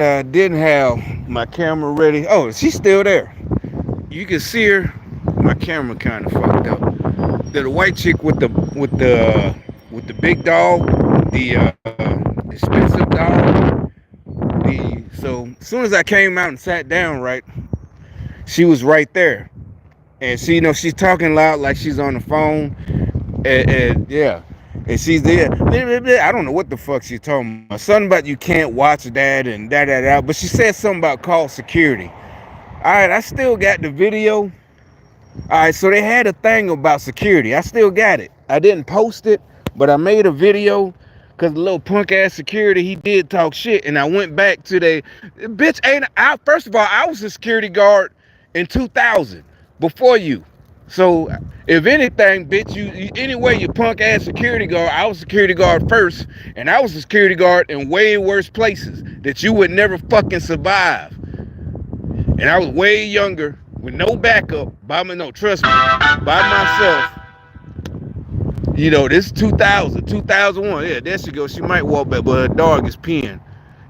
didn't have my camera ready. Oh, she's still there. You can see her. My camera kind of fucked up. The white chick with the big dog, the expensive dog. So as soon as I came out and sat down, right, she was right there, and she, she's talking loud like she's on the phone, and yeah, and she's there. I don't know what the fuck she's talking about. Something about you can't watch that and that. But she said something about call security. All right, I still got the video. All right, so they had a thing about security. I still got it. I didn't post it, but I made a video because the little punk ass security, he did talk shit. And I went back to the bitch. Ain't I? First of all, I was a security guard in 2000 before you. So if anything, bitch, anyway, you punk ass security guard. I was security guard first, and I was a security guard in way worse places that you would never fucking survive. And I was way younger with no backup, no, trust me, by myself. This is 2000, 2001. Yeah, there she goes. She might walk back, but her dog is peeing.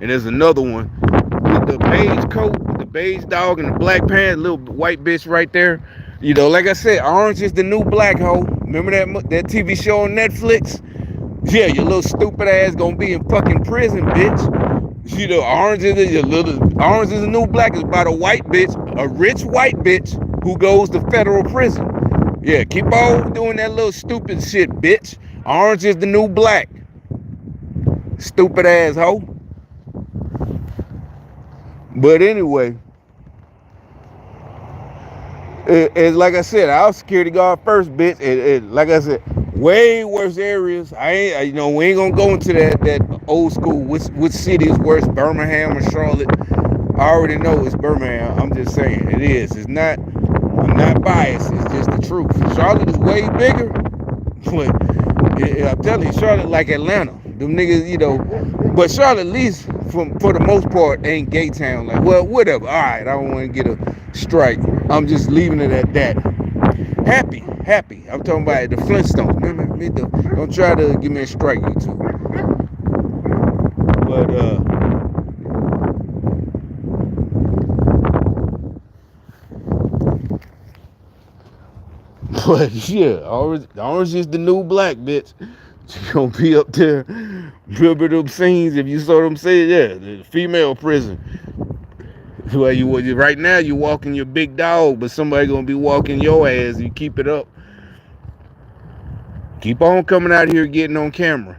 And there's another one with the beige coat, with the beige dog and the black pants, little white bitch right there. Like I said, orange is the new black hoe. Remember that TV show on Netflix? Yeah, your little stupid ass gonna be in fucking prison, bitch. Orange is the new black. It's about a white bitch, a rich white bitch who goes to federal prison. Yeah, keep on doing that little stupid shit, bitch. Orange is the new black. Stupid ass hoe. But anyway, it's like I said, I was security guard first, bitch. Like I said, way worse areas. We ain't gonna go into that old school. Which city is worse, Birmingham or Charlotte? I already know it's Birmingham. I'm just saying it is. It's not. I'm not biased. It's just the truth. Charlotte is way bigger, but I'm telling you, Charlotte like Atlanta. Them niggas, But Charlotte, at least for the most part, ain't gay town. Like, well, whatever. All right, I don't want to get a strike. I'm just leaving it at that. Happy. I'm talking about the Flintstones. Don't try to give me a strike, you two. But yeah, orange is the new black, bitch. You gonna be up there, remember them scenes? If you saw them say, yeah, the female prison. Well, right now you walking your big dog, but somebody gonna be walking your ass. You keep it up. Keep on coming out here getting on camera.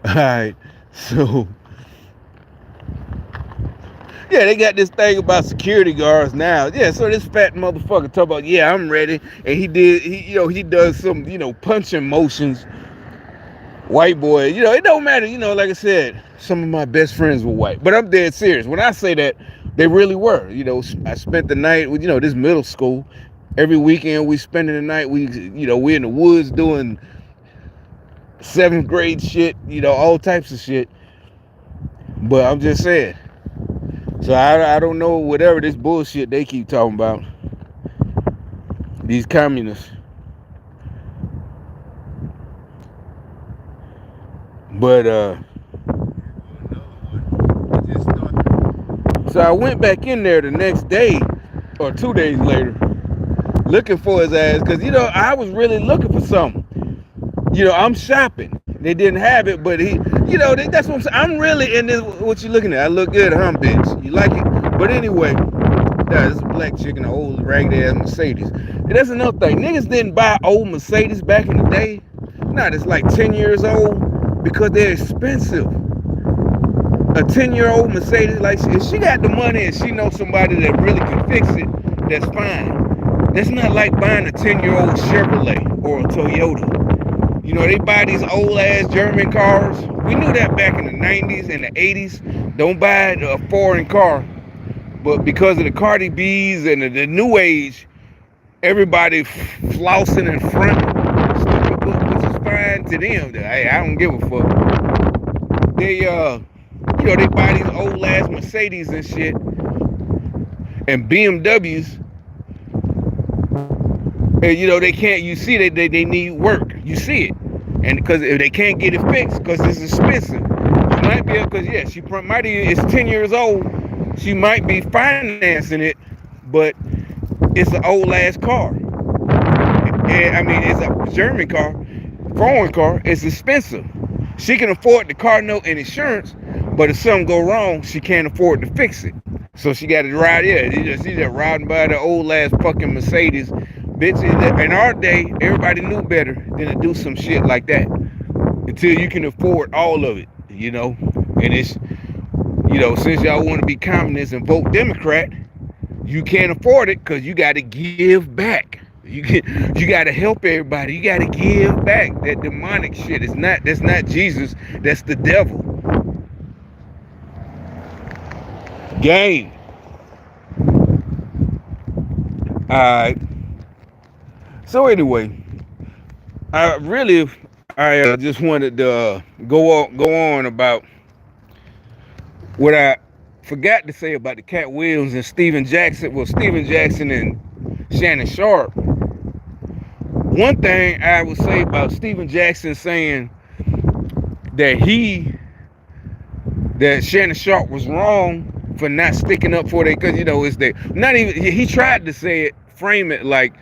All right, so yeah, they got this thing about security guards now. Yeah, so this fat motherfucker talk about, yeah, I'm ready, and he does some punching motions. White boy, it don't matter. Like I said, some of my best friends were white, but I'm dead serious when I say that. They really were. I spent the night with this middle school. Every weekend we spending the night. We in the woods doing 7th grade shit. All types of shit. But I'm just saying. So I don't know whatever this bullshit they keep talking about. These communists. But so I went back in there the next day or 2 days later, looking for his ass, because I was really looking for something. I'm shopping. They didn't have it, but that's what I'm saying. I'm really in this. What you looking at? I look good, huh, bitch? You like it? But anyway, this is a black chick in an old ragged ass Mercedes. And that's another thing. Niggas didn't buy old Mercedes back in the day. Nah, it's like 10 years old because they're expensive. A 10-year-old Mercedes, like if she got the money and she knows somebody that really can fix it, that's fine. That's not like buying a 10-year-old Chevrolet or a Toyota. They buy these old ass German cars. We knew that back in the 90s and the 80s. Don't buy a foreign car. But because of the Cardi B's and the new age, everybody flossing in front, stupid book, which is fine to them. Hey, I don't give a fuck. They buy these old ass Mercedes and shit and BMWs. And they can't. You see, they need work. You see it, and because if they can't get it fixed, because it's expensive, you might be able. Because yeah, she might be. It's 10 years old. She might be financing it, but it's an old ass car. And I mean, it's a German car, foreign car. It's expensive. She can afford the car note and insurance, but if something go wrong, she can't afford to fix it. So she got to ride. Yeah, she's just riding by the old ass fucking Mercedes. Bitch, in our day, everybody knew better than to do some shit like that until you can afford all of it. And it's, since y'all want to be communists and vote Democrat, you can't afford it because you got to give back. You got to help everybody. You got to give back. That demonic shit is not. That's not Jesus. That's the devil. Game. All right. So anyway, I just wanted to go on about what I forgot to say about the Cat Williams and Steven Jackson. Well, Steven Jackson and Shannon Sharp. One thing I would say about Steven Jackson saying that Shannon Sharp was wrong for not sticking up for that, because it's not even. He tried to say it, frame it like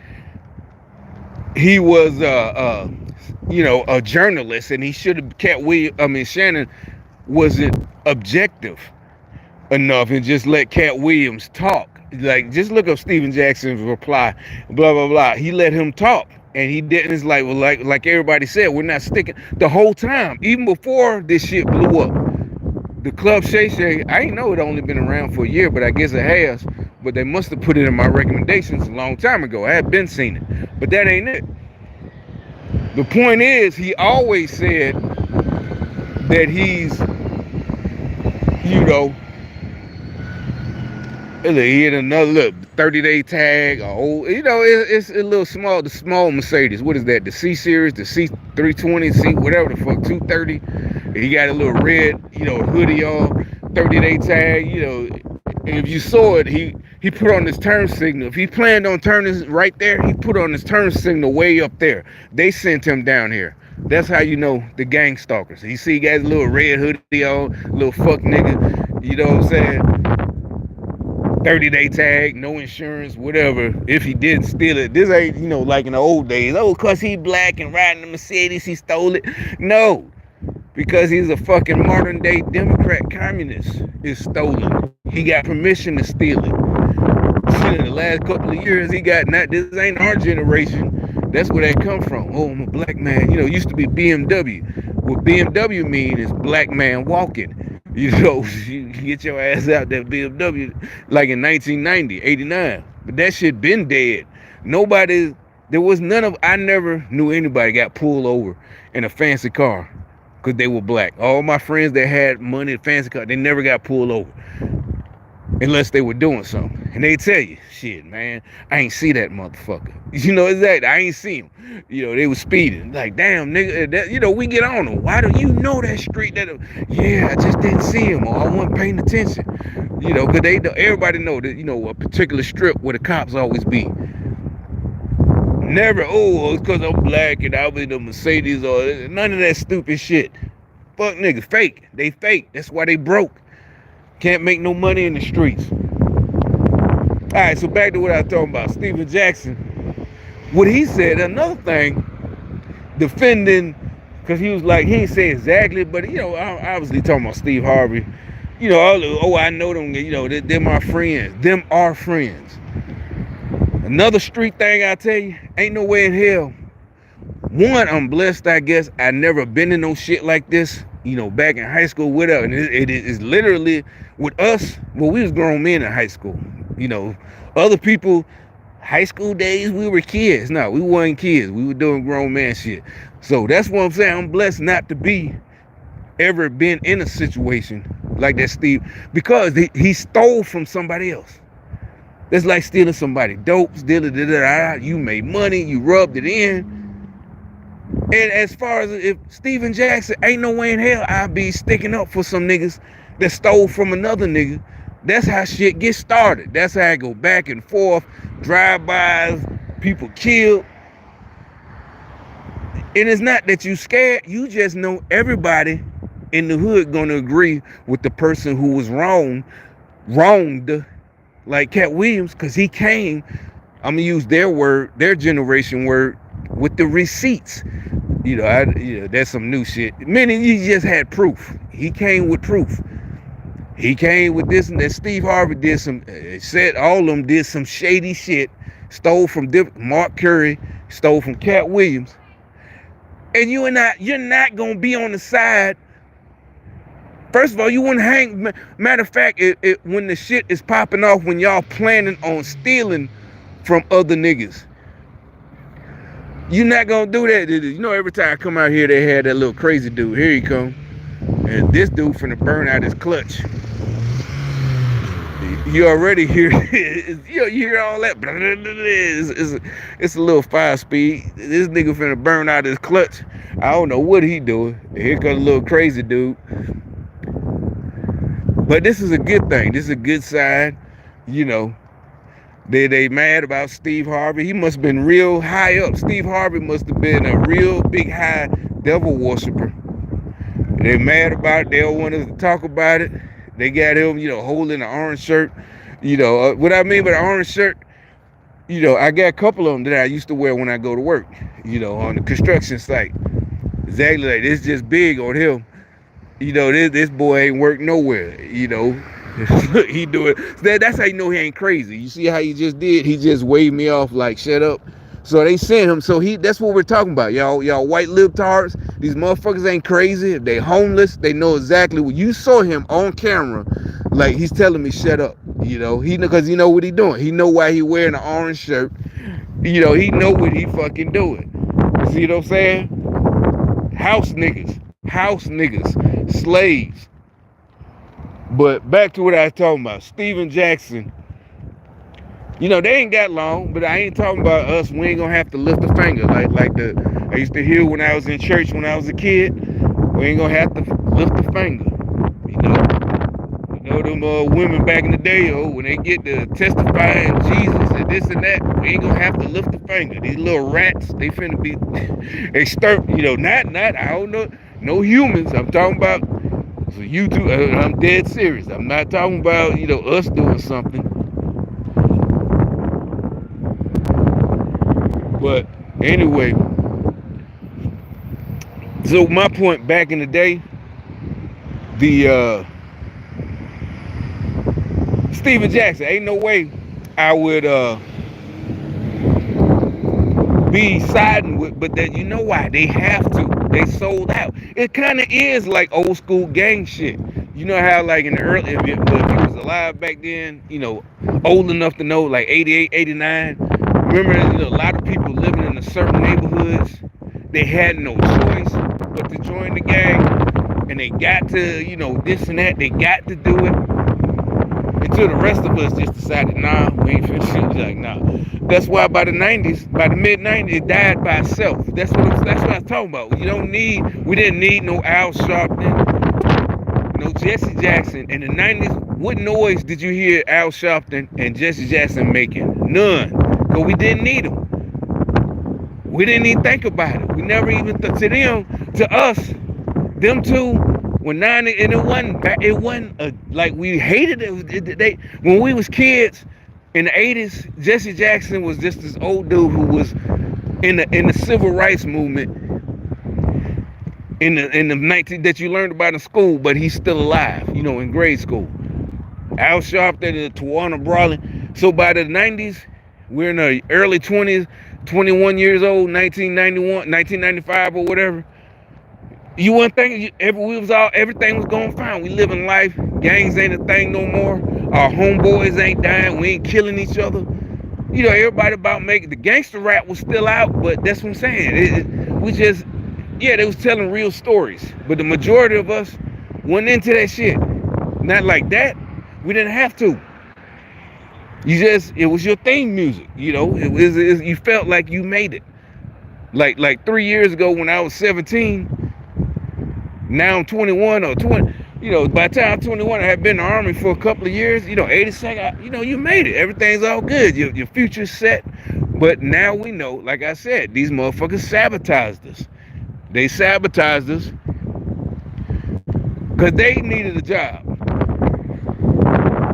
he was a journalist, and he should have. Shannon wasn't objective enough and just let Cat Williams talk. Like, just look up Steven Jackson's reply, blah blah blah. He let him talk, and he didn't. It's like, well, like everybody said, we're not sticking the whole time, even before this shit blew up. The Club Shay Shay, I ain't know it only been around for a year, but I guess it has. But they must have put it in my recommendations a long time ago. I had been seen it, but that ain't it. The point is, he always said that he's, he had another 30-day tag. It's a little small. The small Mercedes. What is that? The C series, the C320, C whatever the fuck, 230. And he got a little red, hoodie on, 30-day tag. And if you saw it, he put on his turn signal. If he planned on turning right there, he put on his turn signal way up there. They sent him down here. That's how you know the gang stalkers. You see, he got a little red hoodie on, little fuck nigga. You know what I'm saying? 30-day tag, no insurance, whatever. If he did steal it, this ain't, like in the old days. Oh, cause he black and riding the Mercedes, he stole it. No, because he's a fucking modern day Democrat communist. It's stolen. He got permission to steal it. In the last couple of years, he got not. This ain't our generation. That's where that come from. Oh, I'm a black man. It used to be BMW. What BMW mean is black man walking. You get your ass out that BMW like in 1990, 89. But that shit been dead. I never knew anybody got pulled over in a fancy car because they were black. All my friends that had money in fancy car, they never got pulled over unless they were doing something. And they tell you, shit, man, I ain't see that motherfucker. Exactly. I ain't see him. They was speeding. Like, damn, nigga, we get on them. Why do you know that street? Yeah, I just didn't see him, or I wasn't paying attention. Because everybody know that, a particular strip where the cops always be. Never, it's because I'm black and I was in the Mercedes, or none of that stupid shit. Fuck niggas, fake. They fake. That's why they broke. Can't make no money in the streets. All right, so back to what I was talking about. Steven Jackson, what he said, another thing, defending, because he was like, he didn't say exactly, but, obviously talking about Steve Harvey. I know them, they're my friends. Them are friends. Another street thing I tell you, ain't no way in hell. One, I'm blessed, I guess. I never been in no shit like this, back in high school, whatever. And it is literally with us. Well, we was grown men in high school. Other people, high school days, we were kids. No, we weren't kids. We were doing grown man shit. So that's what I'm saying. I'm blessed not to be ever been in a situation like that, Steve, because he stole from somebody else. That's like stealing somebody dope, stealing, you made money, you rubbed it in. And as far as if Steven Jackson, ain't no way in hell I'd be sticking up for some niggas that stole from another nigga. That's how shit gets started. That's how it go back and forth, drive-bys, people killed. And it's not that you scared. You just know everybody in the hood gonna agree with the person who was wronged, like Cat Williams, because he came. I'm gonna use their word, their generation word, with the receipts. That's some new shit. Meaning you just had proof. He came with proof. He came with this and that. Steve Harvey did some. Said all of them did some shady shit. Stole from Mark Curry. Stole from Cat Williams. And you're not gonna be on the side. First of all, you wouldn't hang. Matter of fact, when the shit is popping off, when y'all planning on stealing from other niggas, you're not gonna do that. Every time I come out here, they had that little crazy dude. Here he come, and this dude finna burn out his clutch. You already hear, you hear all that. It's a little 5-speed. This nigga finna burn out his clutch. I don't know what he doing. Here comes a little crazy dude. But this is a good thing. This is a good sign. They mad about Steve Harvey. He must have been real high up. Steve Harvey must have been a real big high devil worshiper. They mad about it. They don't want us to talk about it. They got him, holding an orange shirt. What I mean by the orange shirt, I got a couple of them that I used to wear when I go to work, on the construction site. Exactly like this, just big on him. This boy ain't worked nowhere, he do it. That's how you know he ain't crazy. You see how he just did? He just waved me off like, shut up. So they sent him. So that's what we're talking about. Y'all white libtards, these motherfuckers ain't crazy. If they homeless, they know exactly what. You saw him on camera. Like, he's telling me, shut up. Because he know what he doing. He know why he wearing an orange shirt. He know what he fucking doing. See what I'm saying? House niggas, slaves. But back to what I was talking about. Steven Jackson. They ain't got long, but I ain't talking about us. We ain't gonna have to lift a finger like I used to hear when I was in church when I was a kid. We ain't gonna have to lift a finger. Them women back in the day, when they get to testifying Jesus and this and that, we ain't gonna have to lift a finger. These little rats, they finna be not I don't know, no humans. I'm talking about so you two. I'm dead serious. I'm not talking about us doing something. But anyway, so my point back in the day, the Steven Jackson, ain't no way I would be siding with, but that why they have to. They sold out. It kind of is like old school gang shit. You know how like in the early, if you was alive back then, old enough to know like 88, 89. Remember, a lot of people living in a certain neighborhoods, they had no choice but to join the gang, and they got to, this and that. They got to do it. Until the rest of us just decided, nah, we ain't finna shoot. Like, nah. That's why by the mid 90s, it died by itself. That's what I'm talking about. We didn't need no Al Sharpton, no Jesse Jackson. In the 90s, what noise did you hear Al Sharpton and Jesse Jackson making? None. Because we didn't need them. We didn't even think about it. We never even, to us, them two, when and it wasn't like we hated it. When we was kids in the 80s, Jesse Jackson was just this old dude who was in the civil rights movement in the 19 that you learned about in school, but he's still alive, in grade school. Al Sharpton and Tawana Brawley. So by the 90s, we're in the early 20s, 21 years old, 1991, 1995 or whatever. You wouldn't think everything was going fine. We living life. Gangs ain't a thing no more. Our homeboys ain't dying. We ain't killing each other. Everybody about making the gangster rap was still out, but that's what I'm saying. They was telling real stories, but the majority of us went into that shit. Not like that. We didn't have to. It was your theme music. You felt like you made it. Like 3 years ago when I was 17. Now I'm 21 or 20. By the time I'm 21, I had been in the Army for a couple of years. 82nd, you made it. Everything's all good. Your future's set. But now we know, like I said, these motherfuckers sabotaged us. They sabotaged us because they needed a job.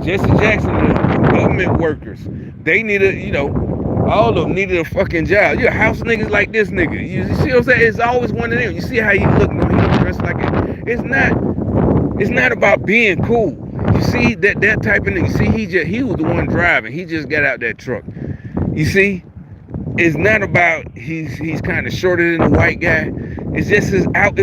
Jesse Jackson, the government workers, they needed, all of them needed a fucking job. You house niggas like this nigga. You see what I'm saying? It's always one of them. You see how he look? No, he look dressed like it. It's not about being cool. You see that type of nigga. You see, he was the one driving. He just got out that truck. You see, it's not about he's kind of shorter than the white guy. It's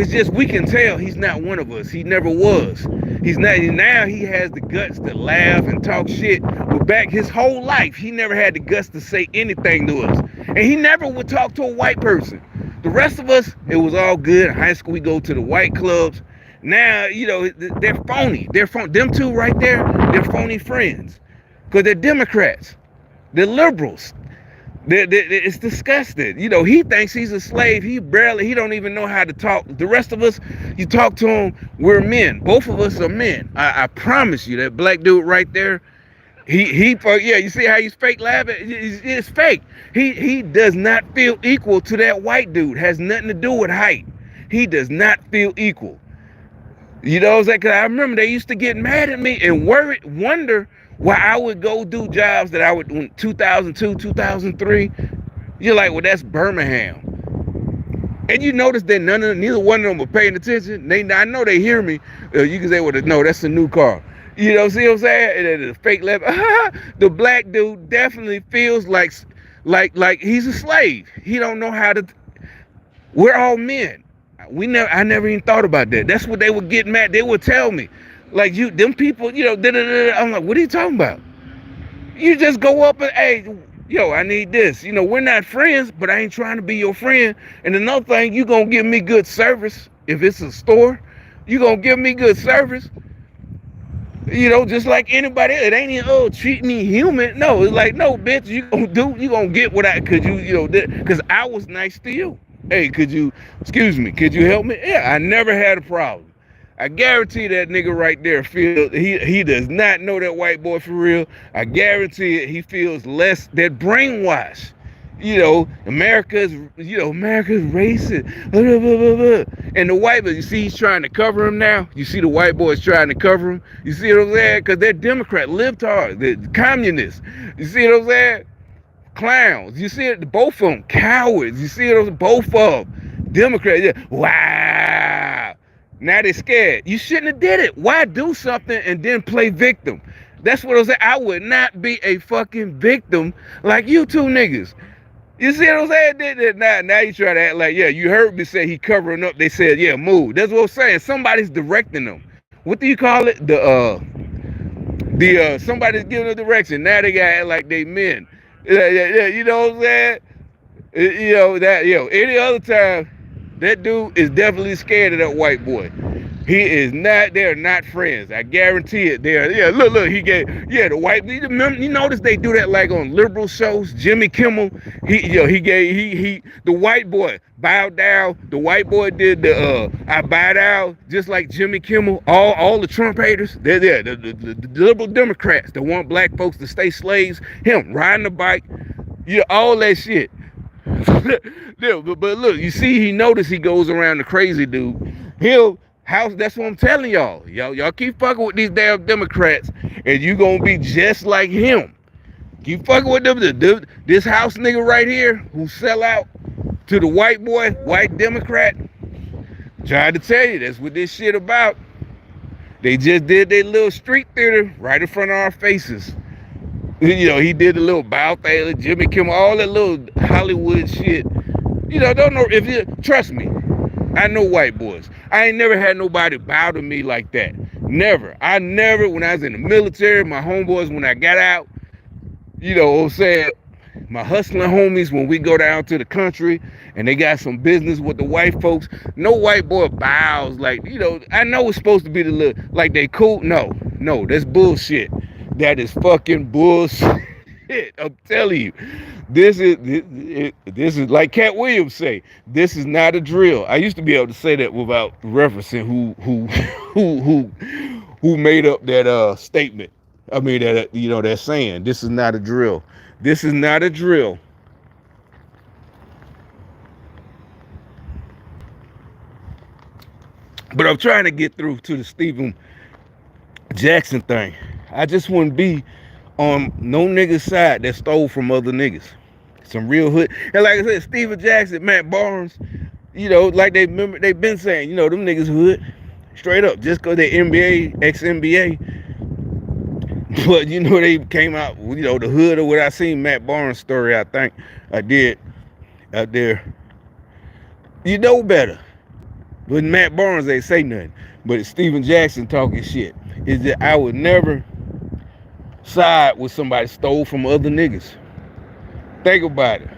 just we can tell he's not one of us. He never was. He's not. Now he has the guts to laugh and talk shit. But back his whole life, he never had the guts to say anything to us. And he never would talk to a white person. The rest of us, it was all good. In high school, we go to the white clubs. Now, they're phony. They're phony. Them two right there, they're phony friends. Because they're Democrats. They're liberals. It's disgusting. He thinks he's a slave. He don't even know how to talk. The rest of us, you talk to him, we're men. Both of us are men. I promise you, that black dude right there, you see how he's fake laughing? It's fake. He does not feel equal to that white dude. Has nothing to do with height. He does not feel equal. You know what I'm saying? Because I remember they used to get mad at me and wonder why I would go do jobs that I would in 2002, 2003. You're like, well, that's Birmingham. And you notice that neither one of them were paying attention. I know they hear me. You can say, well, no, that's a new car. See what I'm saying? And the fake laugh. The black dude definitely feels like he's a slave. He don't know how to. We're all men. I never even thought about that. That's what they would get mad. They would tell me, like, them people, I'm like, what are you talking about? You just go up and, hey, I need this. We're not friends, but I ain't trying to be your friend. And another thing, you gonna give me good service. If it's a store, you gonna give me good service. Just like anybody else. It ain't even, treat me human. No, it's like, no, bitch, you gonna get what because I was nice to you. Hey, could you help me? Yeah, I never had a problem. I guarantee that nigga right there feels, he does not know that white boy for real. I guarantee it, he feels less, that brainwash. America's racist. Blah, blah, blah, blah. And the white boy, you see he's trying to cover him now? You see the white boys trying to cover him? You see what I'm saying? Because they're Democrat, libtard, they're communists. You see what I'm saying? Clowns. You see it, both of them, cowards. You see it, both of them, Democrats. Yeah. Wow. Now they're scared. You shouldn't have did it. Why do something and then play victim? That's what I'm saying. I would not be a fucking victim like you two niggas. You see what I'm saying? Now you try to act like, yeah, you heard me say he covering up. They said, yeah, move. That's what I'm saying. Somebody's directing them. What do you call it? Somebody's giving a direction. Now they gotta act like they men. Yeah, you know what I'm saying? Any other time, that dude is definitely scared of that white boy. He is not. They're not friends. I guarantee it. Look. The white. You notice they do that like on liberal shows. Jimmy Kimmel. The white boy bowed down. The white boy did the I bow down, just like Jimmy Kimmel. All the Trump haters. They're there. The liberal Democrats that want black folks to stay slaves. Him riding the bike. All that shit. But look, you see, he noticed he goes around the crazy dude. That's what I'm telling y'all. Y'all keep fucking with these damn Democrats, and you gonna be just like him. Keep fucking with them. This house nigga right here who sell out to the white boy, white Democrat. Tried to tell you that's what this shit about. They just did their little street theater right in front of our faces. He did a little bow thing, Jimmy Kimmel, all that little Hollywood shit. Don't know if you trust me. I know white boys. I ain't never had nobody bow to me like that. Never. When I was in the military, my homeboys, when I got out, what I'm saying, my hustling homies, when we go down to the country and they got some business with the white folks, no white boy bows like, I know it's supposed to be the little, like they cool. No, that's bullshit. That is fucking bullshit. I'm telling you. This is like Cat Williams say. This is not a drill. I used to be able to say that without referencing who made up that statement. I mean that saying. This is not a drill. This is not a drill. But I'm trying to get through to the Stephen Jackson thing. I just wouldn't be on no nigga's side that stole from other niggas. Some real hood. And like I said, Stephen Jackson, Matt Barnes, like they've been saying, them niggas hood. Straight up. Just cause they NBA, ex-NBA. But they came out, the hood of what I seen Matt Barnes' story, I think I did out there. You know better. But Matt Barnes ain't say nothing. But it's Stephen Jackson talking shit. Is that I would never side with somebody stole from other niggas. Think about it.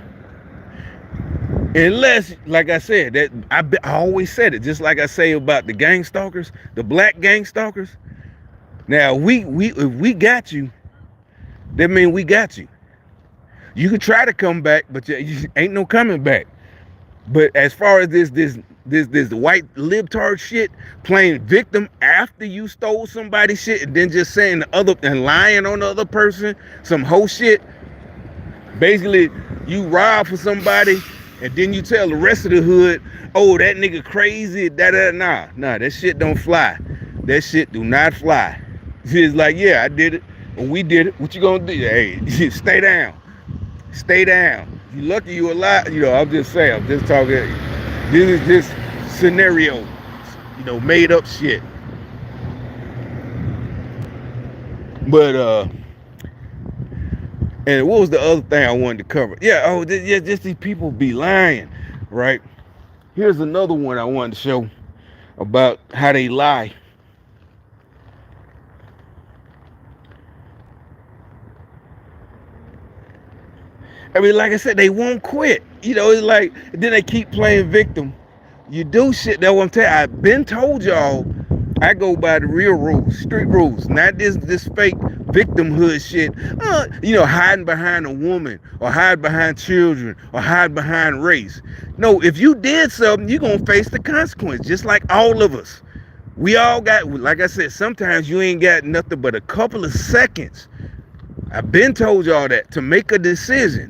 Unless, like I said, that I always said it, just like I say about the gang stalkers, the black gang stalkers. Now, if we got you, that means we got you. You could try to come back, but you ain't no coming back. But as far as this white libtard shit, playing victim after you stole somebody's shit, and then just saying the other and lying on the other person, some whole shit. Basically, you rob for somebody, and then you tell the rest of the hood, "Oh, that nigga crazy." Nah, that shit don't fly. That shit do not fly. It's like, yeah, I did it, or we did it. What you gonna do? Hey, stay down. Stay down. You lucky you alive. I'm just saying. I'm just talking. This is just scenario. Made up shit. But and what was the other thing I wanted to cover? Yeah. Just these people be lying, right? Here's another one I wanted to show about how they lie. I mean, like I said, they won't quit. It's like, then they keep playing victim. You do shit. That's what I'm telling you. I've been told y'all, I go by the real rules, street rules, not this fake victimhood shit. Hiding behind a woman, or hide behind children, or hide behind race. No, if you did something, you're going to face the consequence, just like all of us. We all got, like I said, sometimes you ain't got nothing but a couple of seconds. I've been told y'all that, to make a decision.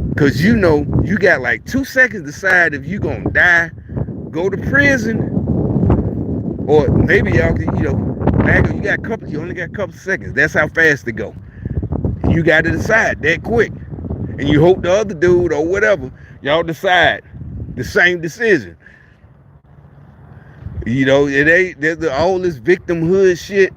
Because you got like 2 seconds to decide if you gonna die, go to prison, or maybe y'all can, you only got a couple seconds. That's how fast it go. You got to decide that quick. And you hope the other dude or whatever, y'all decide the same decision. It ain't, there's all this victimhood shit.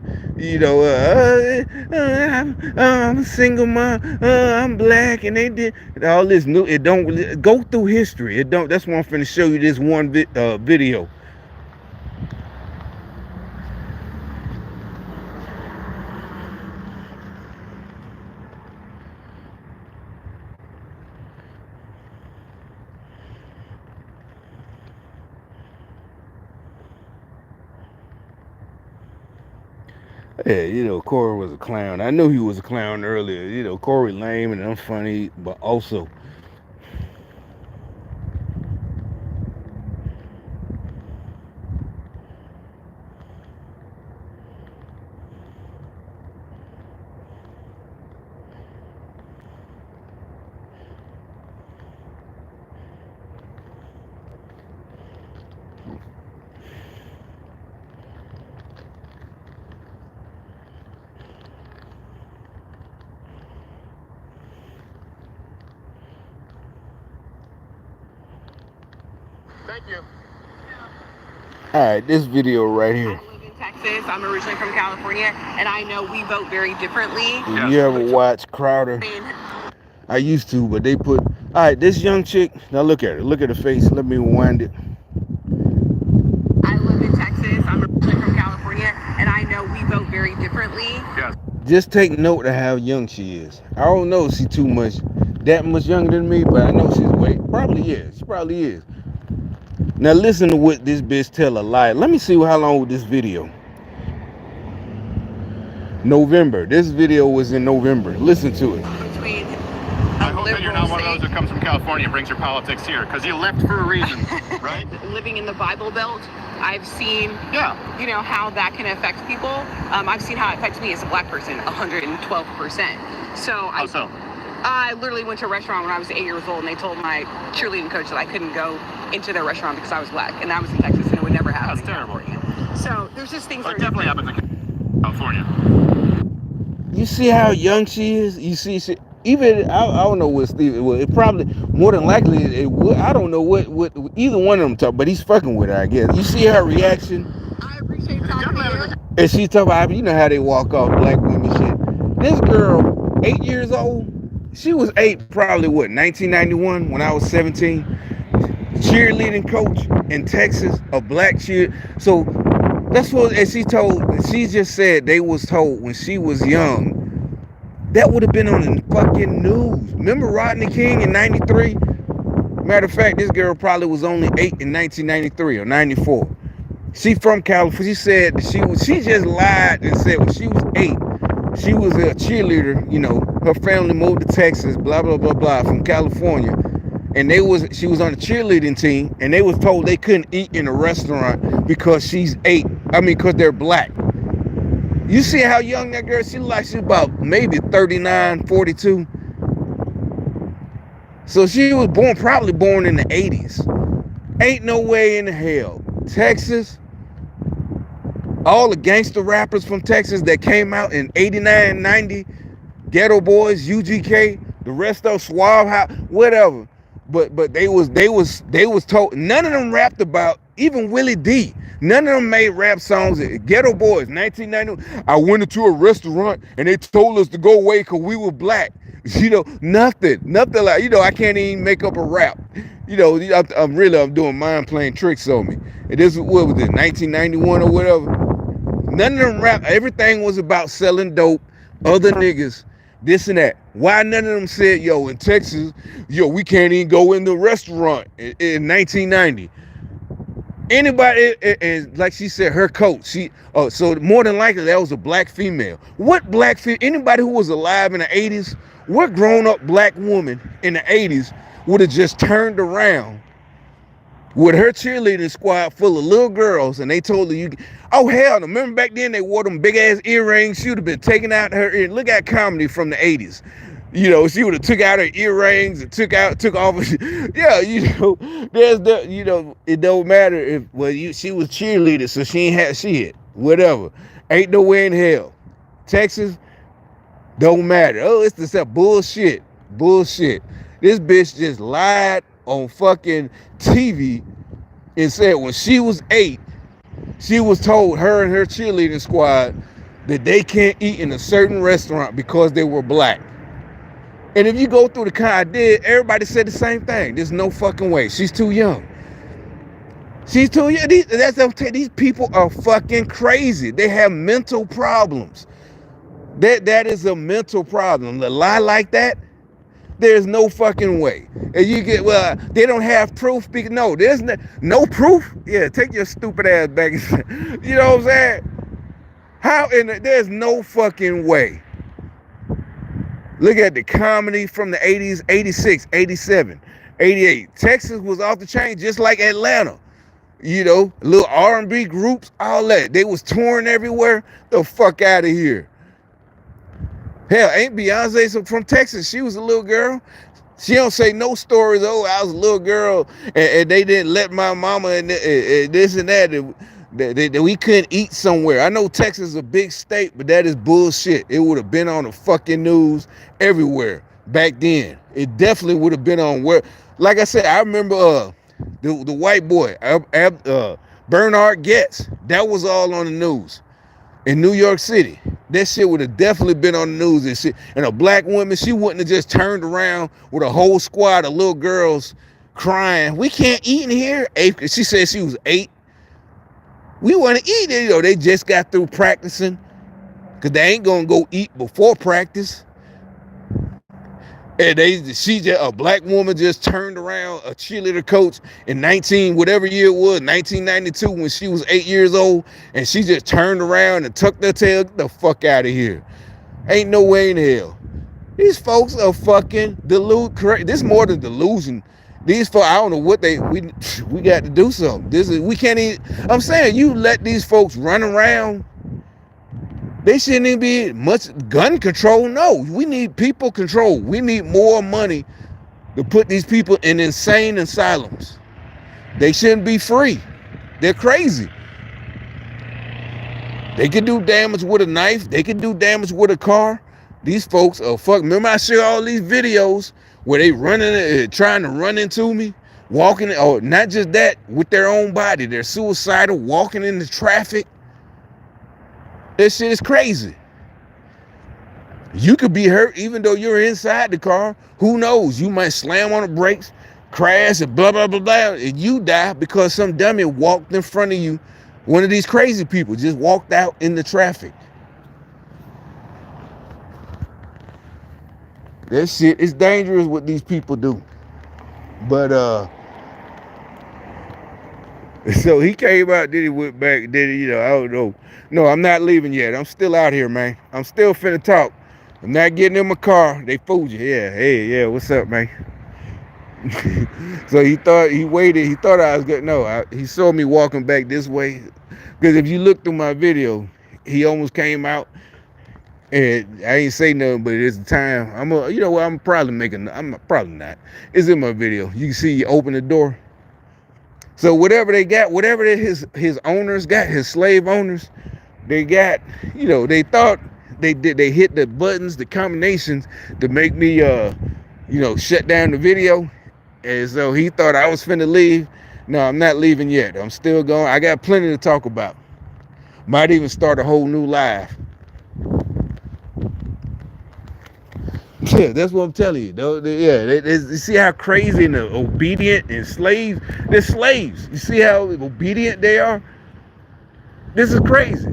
I'm a single mom, I'm black, and they did all this new. It don't go through history. It don't. That's why I'm finna show you this one video. Yeah, Corey was a clown. I knew he was a clown earlier. Corey lame and unfunny, but also. Thank you. All right, this video right here. I live in Texas. I'm originally from California, and I know we vote very differently. You ever watch Crowder? I used to, but they put. All right, this young chick. Now look at her. Look at her face. Let me rewind it. I live in Texas. I'm originally from California, and I know we vote very differently. Yes. Just take note of how young she is. I don't know if she's that much younger than me, but I know she's probably is. She probably is. Now listen to what this bitch tell a lie. Let me see how long was this video. November. This video was in November. Listen to it. I hope that you're not one of those who comes from California and brings your politics here, because you left for a reason, right? Living in the Bible Belt, I've seen, how that can affect people. I've seen how it affects me as a black person, 112%. How so? I literally went to a restaurant when I was 8 years old, and they told my cheerleading coach that I couldn't go into their restaurant because I was black, and that was in Texas, and it would never happen. That's terrible. So there's just things that It definitely happens in California. You see how young she is? You see, even I don't know what Steve. Well, it probably more than likely it would. I don't know what either one of them talk, but he's fucking with her. I guess you see her reaction. I appreciate talking to you. And she talk about, you know how they walk off black women shit. This girl, 8 years old, she was 8, probably what, 1991 when I was 17. Cheerleading coach in Texas, a black cheer. So that's what, and she just said they was told when she was young, that would have been on the fucking news. Remember Rodney King in 93? Matter of fact, this girl probably was only 8 in 1993 or 94. She from California. She said that she just lied and said when she was 8, she was a cheerleader. You know, her family moved to Texas, blah blah blah blah, from California, and she was on the cheerleading team, and they was told they couldn't eat in a restaurant because she's 8. I mean, because they're black. You see how young that girl? She's about maybe 39, 42. So she was probably born in the 80s. Ain't no way in hell. Texas, all the gangster rappers from Texas that came out in 89, 90, Ghetto Boys, UGK, the rest of Suave House, whatever. But they was told, none of them rapped about, even Willie D. None of them made rap songs. Ghetto Boys, 1990. I went into a restaurant and they told us to go away because we were black. You know, nothing like, you know, I can't even make up a rap. You know, I'm doing mind playing tricks on me. And this what was it, 1991 or whatever. None of them rap. Everything was about selling dope, other niggas, this and that. Why none of them said, yo, in Texas, yo, we can't even go in the restaurant in 1990. Anybody, and like she said, her coach, so more than likely that was a black female. What black female, anybody who was alive in the 80s, what grown up black woman in the 80s would have just turned around with her cheerleading squad full of little girls, and they told her, oh hell no, remember back then they wore them big ass earrings, she would have been taking out her ear. Look at comedy from the 80s. You know, she would have took out her earrings and took off. Yeah, you know, you know, it don't matter if, she was cheerleader, so she ain't had shit, whatever. Ain't no way in hell. Texas, don't matter. Oh, it's just that bullshit. This bitch just lied on fucking TV and said when she was 8, she was told, her and her cheerleading squad, that they can't eat in a certain restaurant because they were black. And if you go through the kind I did, everybody said the same thing. There's no fucking way. She's too young. She's too young. These people are fucking crazy. They have mental problems. That is a mental problem. To lie like that, there's no fucking way. And you get, well, they don't have proof. No, there's no proof. Yeah, take your stupid ass back. You know what I'm saying? There's no fucking way. Look at the comedy from the 80s, 86, 87, 88. Texas was off the chain just like Atlanta. You know, little R&B groups, all that. They was touring everywhere. The fuck out of here. Hell, ain't Beyonce from Texas? She was a little girl. She don't say no stories. Oh, I was a little girl and they didn't let my mama and this and that. That we couldn't eat somewhere. I know Texas is a big state, but that is bullshit. It would have been on the fucking news everywhere back then. It definitely would have been on where, like I said, I remember the white boy, Bernard Getz. That was all on the news in New York City. That shit would have definitely been on the news and shit. And a black woman, she wouldn't have just turned around with a whole squad of little girls crying, we can't eat in here. She said she was 8. We want to eat it. You know, they just got through practicing because they ain't going to go eat before practice. And a black woman just turned around, a cheerleader coach in whatever year it was, 1992, when she was 8 years old, and she just turned around and tucked her tail, get the fuck out of here. Ain't no way in hell. These folks are fucking delusion. This is more than delusion. These folks, I don't know what we got to do something. We can't even, I'm saying, you let these folks run around They shouldn't even be much gun control. No, we need people control. We need more money to put these people in insane asylums. They shouldn't be free. They're crazy. They can do damage with a knife. They can do damage with a car. These folks are fuck. Remember I share all these videos where they running, trying to run into me, walking, or not just that, with their own body. They're suicidal, walking into traffic. This shit is crazy. You could be hurt even though you're inside the car. Who knows? You might slam on the brakes, crash, and blah, blah, blah, blah, and you die because some dummy walked in front of you. One of these crazy people just walked out in the traffic. That shit is dangerous what these people do. But so he came out, then he went back, then he, I don't know. No, I'm not leaving yet. I'm still out here, man. I'm still finna talk. I'm not getting in my car. They fooled you. Yeah, hey, yeah, what's up, man? So he waited. He thought I was good. No, he saw me walking back this way. Because if you look through my video, he almost came out. And I ain't say nothing, but it's the time. I'm probably not. It's in my video. You can see you open the door. So whatever they got, whatever his owners got, his slave owners, they got, they thought they hit the buttons, the combinations to make me, shut down the video. And so he thought I was finna leave. No, I'm not leaving yet. I'm still going. I got plenty to talk about. Might even start a whole new live. Yeah, that's what I'm telling you. You see how crazy and obedient and slaves. They're slaves. You see how obedient they are? This is crazy.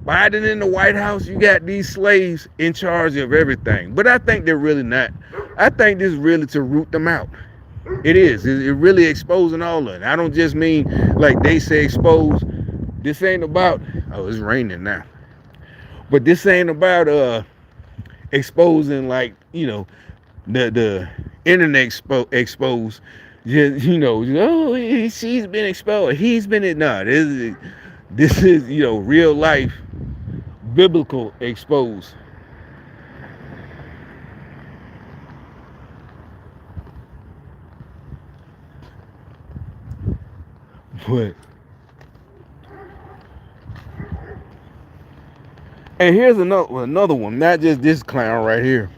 Biden in the White House, you got these slaves in charge of everything. But I think they're really not. I think this is really to root them out. It is. It really exposing all of it. I don't just mean like they say expose. This ain't about, it's raining now. But this ain't about exposing like, the internet exposed. Just, she's been exposed. He's been, this is real life biblical exposed. But and here's another one, not just this clown right here.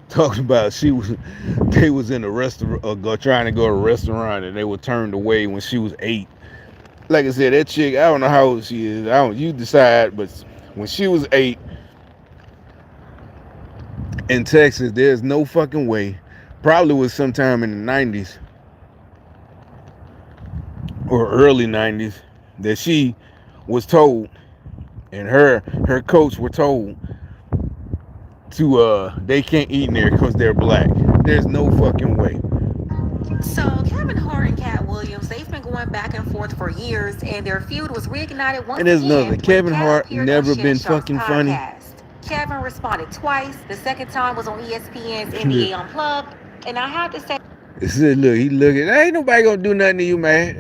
Talking about they was in a restaurant, trying to go to a restaurant, and they were turned away when she was 8. Like I said, that chick, I don't know how old she is. You decide, but when she was 8 in Texas, there's no fucking way. Probably was sometime in the 90s or early 90s that she was told, and her coach were told to they can't eat in there because they're black. There's no fucking way. So Kevin Hart and Cat Williams, they've been going back and forth for years, and their feud was reignited once again. And there's another. Kevin Hart never been fucking funny. Kevin responded twice. The second time was on ESPN's NBA Unplugged, and I have to say, he looking. Ain't nobody gonna do nothing to you, man.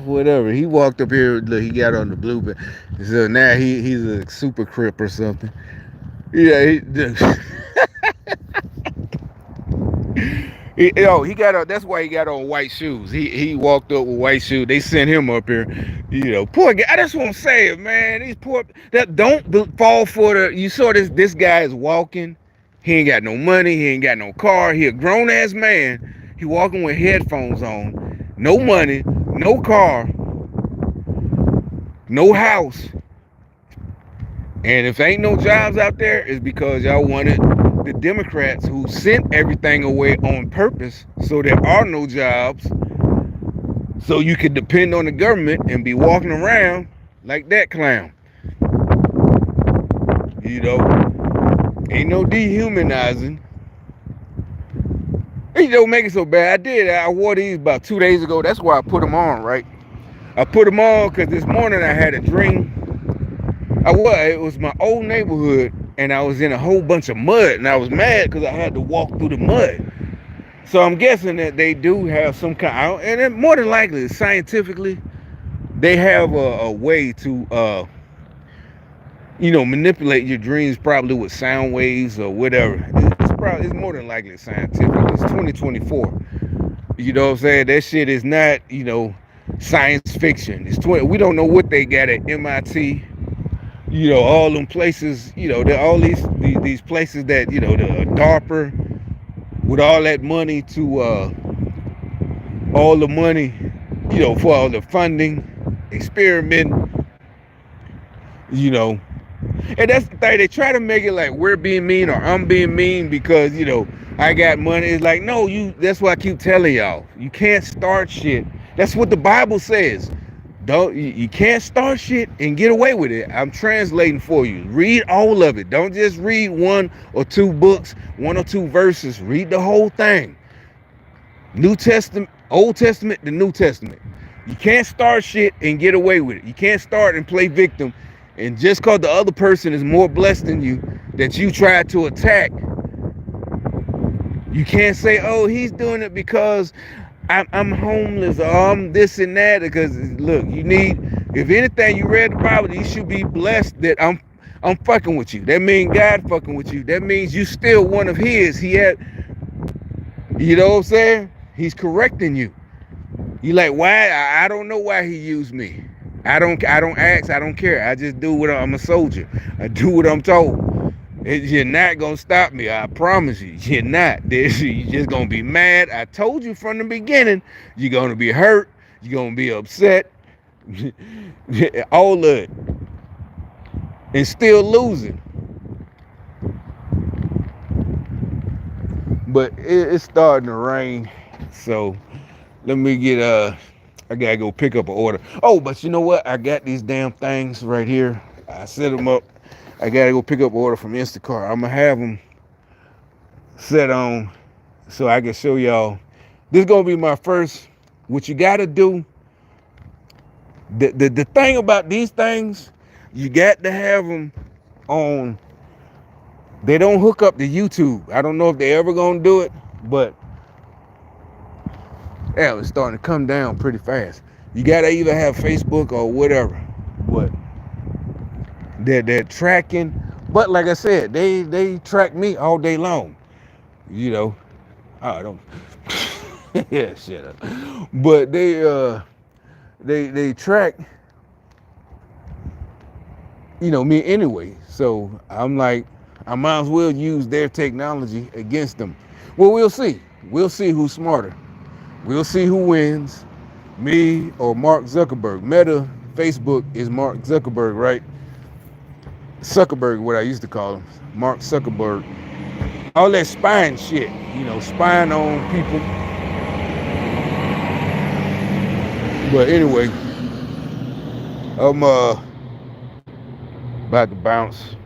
Whatever. He walked up here. Look, he got on the blue. So now he's a super crip or something. Yeah. He got on. That's why he got on white shoes. He walked up with white shoes. They sent him up here. Poor guy. That's what I'm saying, man. These poor that don't fall for the. You saw this guy is walking. He ain't got no money. He ain't got no car. He a grown ass man. He walking with headphones on. No money. No car. No house. And if ain't no jobs out there, it's because y'all wanted the Democrats who sent everything away on purpose, so there are no jobs, so you could depend on the government and be walking around like that clown. Ain't no dehumanizing. It don't make it so bad. I wore these about 2 days ago. That's why I put them on, right? I put them on because this morning I had a dream. It was my old neighborhood, and I was in a whole bunch of mud, and I was mad because I had to walk through the mud. So I'm guessing that they do have some kind, and more than likely, scientifically, they have a way to manipulate your dreams probably with sound waves or whatever. It's more than likely scientific. It's 2024. You know what I'm saying? That shit is not, science fiction. We don't know what they got at MIT. All them places. There all these places that the DARPA with all that money to all the money, for all the funding, experiment. You know, And that's the thing. They try to make it like we're being mean or I'm being mean because, I got money. It's like, no, that's why I keep telling y'all. You can't start shit. That's what the Bible says. You can't start shit and get away with it. I'm translating for you. Read all of it. Don't just read one or two books, one or two verses. Read the whole thing. New Testament, Old Testament, the New Testament. You can't start shit and get away with it. You can't start and play victim. And just because the other person is more blessed than you, that you try to attack, you can't say, oh, he's doing it because I'm homeless or I'm this and that. Because look, if anything, you read the Bible, you should be blessed that I'm fucking with you. That means God fucking with you. That means you still one of his. You know what I'm saying? He's correcting you. You like, why? I don't know why he used me. I don't ask. I don't care. I just do what I'm a soldier. I do what I'm told. You're not gonna stop me. I promise you. You're not. You're just gonna be mad. I told you from the beginning. You're gonna be hurt. You're gonna be upset. All of it, and still losing. But it's starting to rain, so let me get I gotta go pick up an order. Oh, but you know what? I got these damn things right here. I set them up. I gotta go pick up an order from Instacart. I'm gonna have them set on so I can show y'all. This is gonna be my first. What you gotta do. The thing about these things, you got to have them on. They don't hook up to YouTube. I don't know if they ever gonna do it, but yeah, it's starting to come down pretty fast. You gotta either have Facebook or whatever, but they're tracking. But like I said, they track me all day long. I don't. Yeah, shut up. But they track, me anyway. So I'm like, I might as well use their technology against them. Well, we'll see. We'll see who's smarter. We'll see who wins, me or Mark Zuckerberg. Meta, Facebook is Mark Zuckerberg, right? Zuckerberg, what I used to call him, Mark Zuckerberg. All that spying shit, spying on people. But anyway, I'm about to bounce.